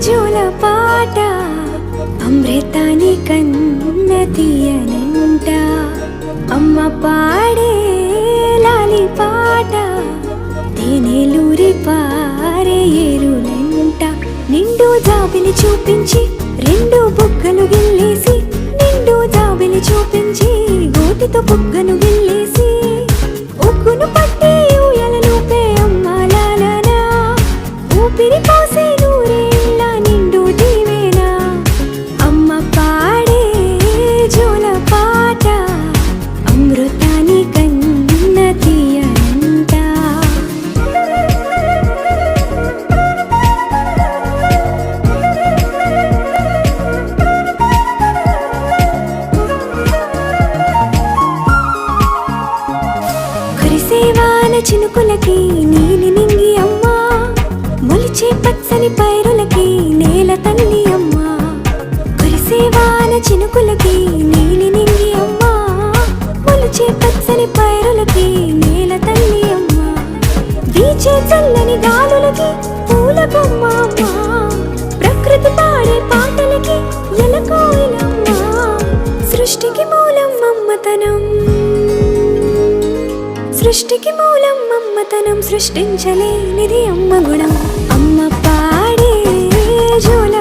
జోల పాట అమృతాని కన్న తీయనంట అమ్మ పాడే లాలి పాట తేనెలూరి పారే ఏరులంట నిండు జాబిలి చూపించి రెండు బుగ్గలు గిల్లేసి నిండు జాబిలి చూపించి గోటితో బుగ్గను గిల్లేసి ఉగ్గును పట్టి ఊయలను పే అమ్మాలనా ఊపిరి పోసే నూరేళ్ళ నిండు దీవేనా అమ్మ పాడే జోల పాట అమృతాని కన్న తీయనంట కురిసేవాన చినుకులకి నీలి నింగి అమ్మా మొలిచే పచ్చని పైరులకి నేల తల్లి అమ్మా కురిసేవాన చినుకులకి నీలి నింగి అమ్మా మొలిచే పచ్చని పైరులకి నేల తల్లి అమ్మా వీచే చల్లని గాలులకి పూల బొమ్మ అమ్మా ప్రకృతి పాడే పాటలకి ఎలకోయిలమ్మా సృష్టికి మూలం మమ్మతనం సృష్టికి మూలం మమ్మతనం సృష్టించలేనిది అమ్మ గుణం అమ్మ పాడే జోల